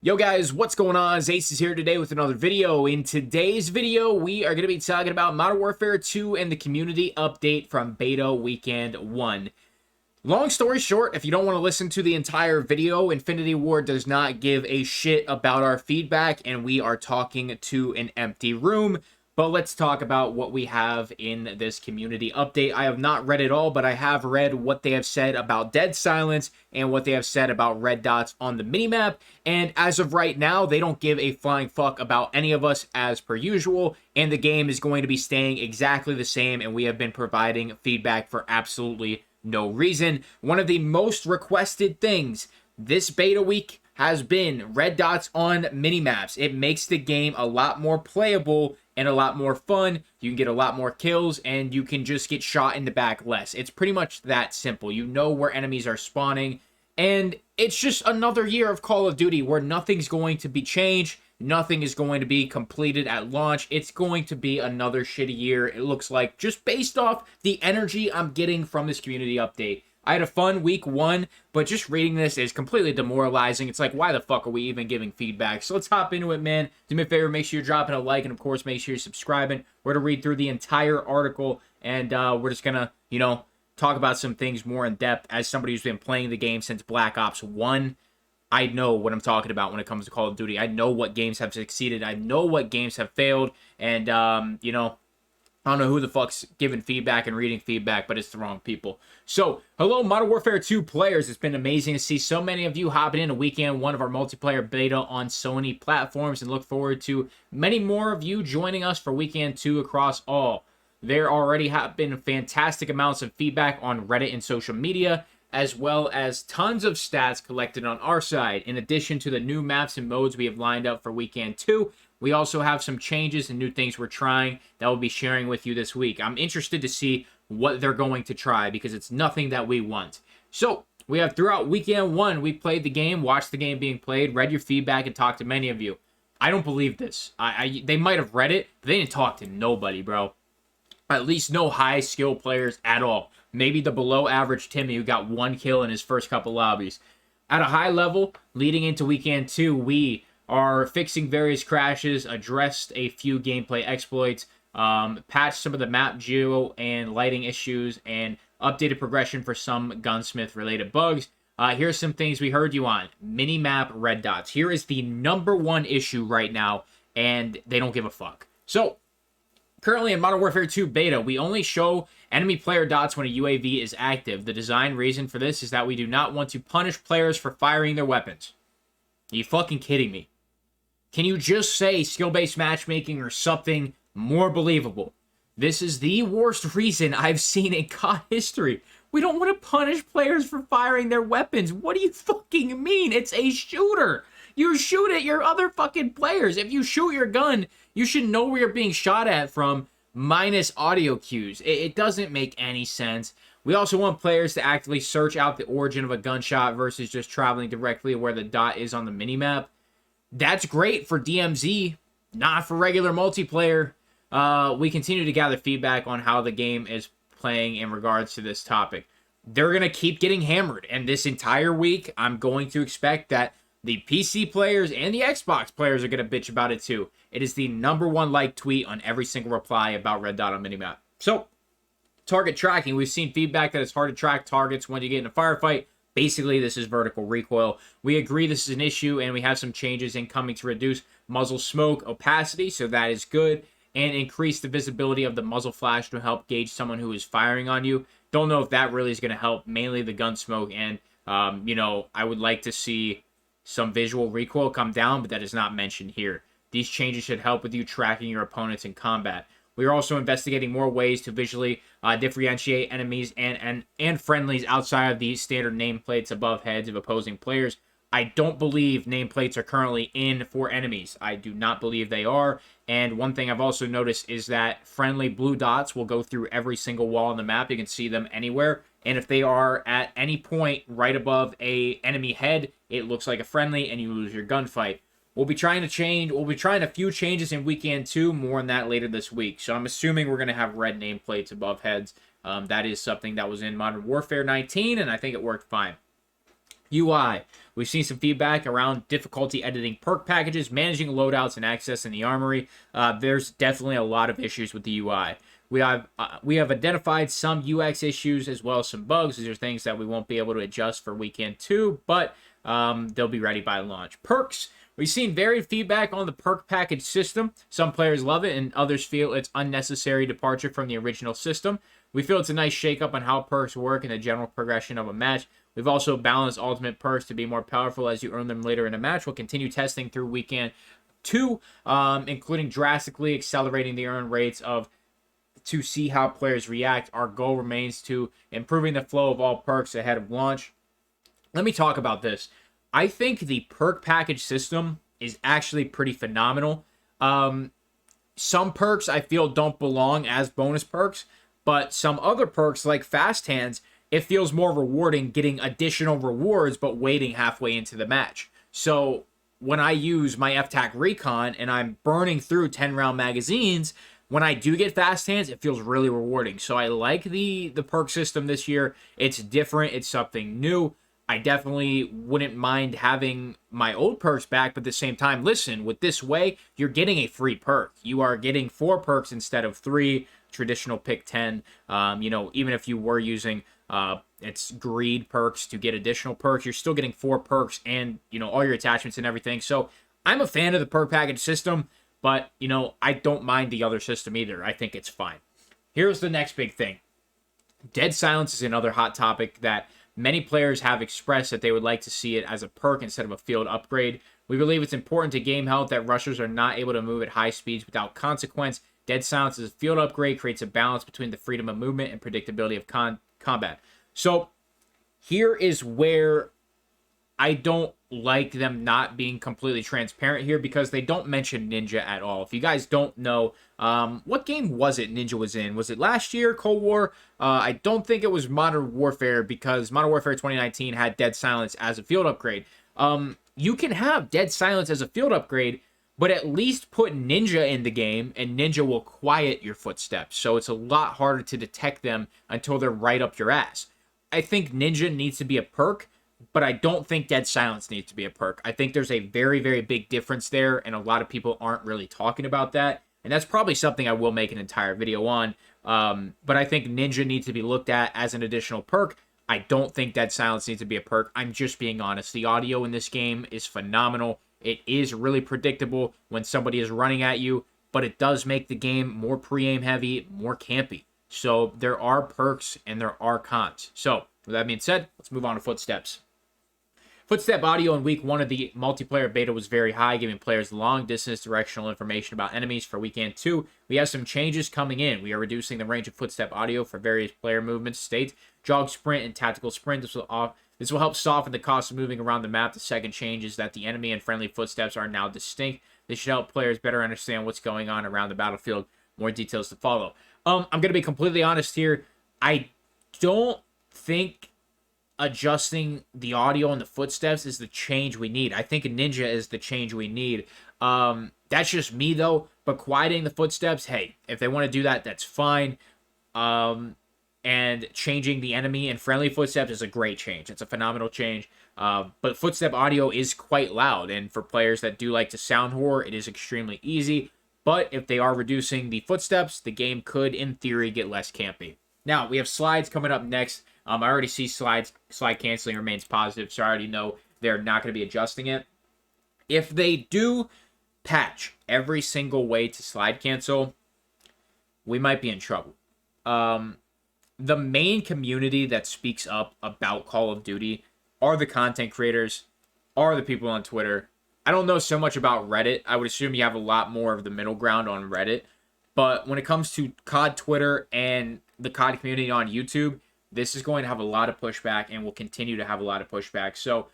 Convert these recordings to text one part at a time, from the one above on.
Yo guys, what's going on? Ace is here today with another video. In today's video, we are going to be talking about Modern Warfare 2 and the community update from Beta Weekend 1. Long story short, if you don't want to listen to the entire video, Infinity Ward does not give a shit about our feedback, and we are talking to an empty room. But let's talk about what we have in this community update. I have not read it all, but I have read what they have said about Dead Silence and what they have said about red dots on the minimap. And as of right now, they don't give a flying fuck about any of us as per usual. And the game is going to be staying exactly the same, and we have been providing feedback for absolutely no reason. One of the most requested things this beta week has been red dots on minimaps. It makes the game a lot more playable and a lot more fun. You can get a lot more kills, and you can just get shot in the back less. It's pretty much that simple. You know where enemies are spawning, and it's just another year of Call of Duty where nothing's going to be changed. Nothing is going to be completed at launch. It's going to be another shitty year, it looks like, just based off the energy I'm getting from this community update. I had a fun week one, but just reading this is completely demoralizing. It's like, why the fuck are we even giving feedback? So let's hop into it, man. Do me a favor, make sure you're dropping a like, and of course, make sure you're subscribing. We're going to read through the entire article, and we're just going to, talk about some things more in depth. As somebody who's been playing the game since Black Ops 1, I know what I'm talking about when it comes to Call of Duty. I know what games have succeeded. I know what games have failed, and, I don't know who the fuck's giving feedback and reading feedback, but it's the wrong people. So, hello Modern Warfare 2 players. It's been amazing to see so many of you hopping in a weekend one of our multiplayer beta on Sony platforms, and look forward to many more of you joining us for weekend 2 across all. There already have been fantastic amounts of feedback on Reddit and social media, as well as tons of stats collected on our side. In addition to the new maps and modes we have lined up for weekend 2, we also have some changes and new things we're trying that we'll be sharing with you this week. I'm interested to see what they're going to try because it's nothing that we want. So, we have throughout weekend 1, we played the game, watched the game being played, read your feedback, and talked to many of you. I don't believe this. They might have read it, but they didn't talk to nobody, bro. At least no high skill players at all. Maybe the below average Timmy who got 1 kill in his first couple lobbies. At a high level, leading into weekend 2, we are fixing various crashes, addressed a few gameplay exploits, patched some of the map geo and lighting issues, and updated progression for some gunsmith related bugs. Here's some things we heard you on. Minimap red dots. Here is the #1 issue right now, and they don't give a fuck. So, currently in Modern Warfare 2 beta, we only show enemy player dots when a UAV is active. The design reason for this is that we do not want to punish players for firing their weapons. Are you fucking kidding me? Can you just say skill-based matchmaking or something more believable? This is the worst reason I've seen in COD history. We don't want to punish players for firing their weapons. What do you fucking mean? It's a shooter. You shoot at your other fucking players. If you shoot your gun, you should know where you're being shot at from, minus audio cues. It doesn't make any sense. We also want players to actively search out the origin of a gunshot versus just traveling directly where the dot is on the minimap. That's great for DMZ, not for regular multiplayer. We continue to gather feedback on how the game is playing in regards to this topic. They're going to keep getting hammered, and this entire week, I'm going to expect that the PC players and the Xbox players are going to bitch about it too. It is the #1 like tweet on every single reply about red dot on minimap. So, target tracking. We've seen feedback that it's hard to track targets when you get in a firefight. Basically, this is vertical recoil. We agree this is an issue, and we have some changes incoming to reduce muzzle smoke opacity, so that is good, and increase the visibility of the muzzle flash to help gauge someone who is firing on you. Don't know if that really is going to help, mainly the gun smoke, and, I would like to see some visual recoil come down, but that is not mentioned here. These changes should help with you tracking your opponents in combat. We are also investigating more ways to visually differentiate enemies and friendlies outside of the standard nameplates above heads of opposing players. I don't believe nameplates are currently in for enemies. I do not believe they are. And one thing I've also noticed is that friendly blue dots will go through every single wall on the map. You can see them anywhere. And if they are at any point right above a enemy head, it looks like a friendly and you lose your gunfight. We'll be trying a few changes in weekend 2, more on that later this week. So I'm assuming we're going to have red nameplates above heads. That is something that was in Modern Warfare 19, and I think it worked fine. UI. We've seen some feedback around difficulty editing perk packages, managing loadouts, and accessing the armory. There's definitely a lot of issues with the UI. We have identified some UX issues as well as some bugs. These are things that we won't be able to adjust for weekend 2, but they'll be ready by launch. Perks. We've seen varied feedback on the perk package system. Some players love it, and others feel it's unnecessary departure from the original system. We feel it's a nice shakeup on how perks work and the general progression of a match. We've also balanced ultimate perks to be more powerful as you earn them later in a match. We'll continue testing through weekend 2, including drastically accelerating the earn rates to see how players react. Our goal remains to improving the flow of all perks ahead of launch. Let me talk about this. I think the perk package system is actually pretty phenomenal. Some perks I feel don't belong as bonus perks, but some other perks like Fast Hands, it feels more rewarding getting additional rewards but waiting halfway into the match. So when I use my FTAC Recon and I'm burning through 10-round magazines, when I do get Fast Hands, it feels really rewarding. So I like the perk system this year. It's different. It's something new. I definitely wouldn't mind having my old perks back, but at the same time, listen, with this way, you're getting a free perk. You are getting 4 perks instead of 3, traditional pick 10. Even if you were using it's greed perks to get additional perks, you're still getting 4 perks and, all your attachments and everything. So I'm a fan of the perk package system, but, I don't mind the other system either. I think it's fine. Here's the next big thing. Dead Silence is another hot topic that many players have expressed that they would like to see it as a perk instead of a field upgrade. We believe it's important to game health that rushers are not able to move at high speeds without consequence. Dead Silence as a field upgrade creates a balance between the freedom of movement and predictability of combat. So here is where I don't like them not being completely transparent here, because they don't mention Ninja at all. If you guys don't know, what game was it Ninja was in? Was it last year, Cold War? I don't think it was Modern Warfare, because Modern Warfare 2019 had Dead Silence as a field upgrade. You can have Dead Silence as a field upgrade, but at least put Ninja in the game, and Ninja will quiet your footsteps. So it's a lot harder to detect them until they're right up your ass. I think Ninja needs to be a perk, but I don't think Dead Silence needs to be a perk. I think there's a very, very big difference there, and a lot of people aren't really talking about that. And that's probably something I will make an entire video on. But I think Ninja needs to be looked at as an additional perk. I don't think Dead Silence needs to be a perk. I'm just being honest. The audio in this game is phenomenal. It is really predictable when somebody is running at you, but it does make the game more pre-aim heavy, more campy. So there are perks and there are cons. So with that being said, let's move on to Footsteps. Footstep audio in week 1 of the multiplayer beta was very high, giving players long-distance directional information about enemies. For weekend 2, we have some changes coming in. We are reducing the range of footstep audio for various player movements, state, jog, sprint, and tactical sprint. This will help soften the cost of moving around the map. The second change is that the enemy and friendly footsteps are now distinct. This should help players better understand what's going on around the battlefield. More details to follow. I'm going to be completely honest here. I don't think adjusting the audio and the footsteps is the change we need. I think a Ninja is the change we need. That's just me, though. But quieting the footsteps, hey, if they want to do that, that's fine. And changing the enemy and friendly footsteps is a great change. It's a phenomenal change. But footstep audio is quite loud. And for players that do like to sound horror, it is extremely easy. But if they are reducing the footsteps, the game could, in theory, get less campy. Now, we have slides coming up next. I already see slide canceling remains positive, so I already know they're not going to be adjusting it. If they do patch every single way to slide cancel, we might be in trouble. The main community that speaks up about Call of Duty are the content creators, are the people on Twitter. I don't know so much about Reddit. I would assume you have a lot more of the middle ground on Reddit. But when it comes to COD Twitter and the COD community on YouTube, this is going to have a lot of pushback and will continue to have a lot of pushback. So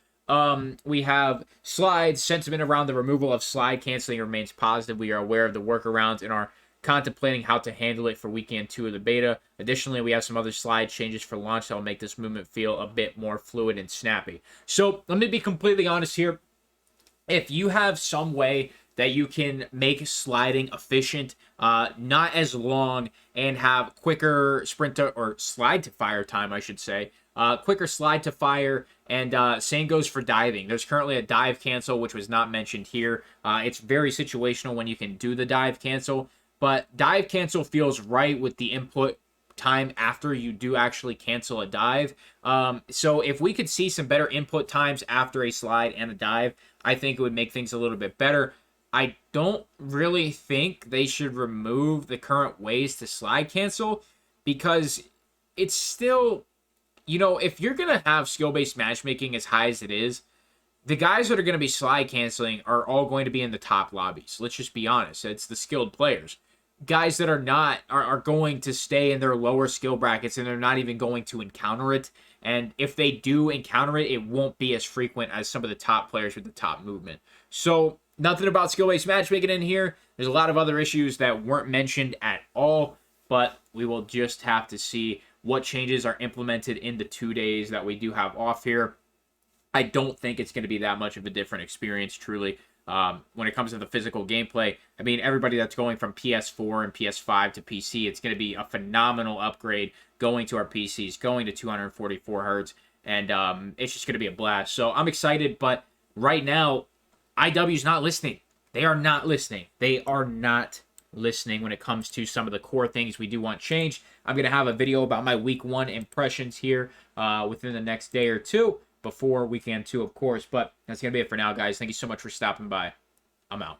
we have slides. Sentiment around the removal of slide canceling remains positive. We are aware of the workarounds and are contemplating how to handle it for weekend 2 of the beta. Additionally, we have some other slide changes for launch that will make this movement feel a bit more fluid and snappy. So let me be completely honest here. If you have some way that you can make sliding efficient, not as long, and have quicker sprint to, or slide to fire time, I should say, quicker slide to fire, And same goes for diving. There's currently a dive cancel, which was not mentioned here. It's very situational when you can do the dive cancel, but dive cancel feels right with the input time after you do actually cancel a dive. So if we could see some better input times after a slide and a dive, I think it would make things a little bit better. I don't really think they should remove the current ways to slide cancel because it's still, if you're going to have skill-based matchmaking as high as it is, the guys that are going to be slide canceling are all going to be in the top lobbies. Let's just be honest. It's the skilled players. Guys that are not are going to stay in their lower skill brackets, and they're not even going to encounter it. And if they do encounter it, it won't be as frequent as some of the top players with the top movement. So nothing about skill-based matchmaking in here. There's a lot of other issues that weren't mentioned at all, but we will just have to see what changes are implemented in the 2 days that we do have off here. I don't think it's going to be that much of a different experience, truly. When it comes to the physical gameplay, I mean, everybody that's going from PS4 and PS5 to PC, it's going to be a phenomenal upgrade going to our PCs, going to 244 hertz, and it's just going to be a blast. So I'm excited, but right now, IW's not listening. They are not listening. They are not listening when it comes to some of the core things we do want changed. I'm going to have a video about my week 1 impressions here within the next day or two, before weekend 2, of course. But that's going to be it for now, guys. Thank you so much for stopping by. I'm out.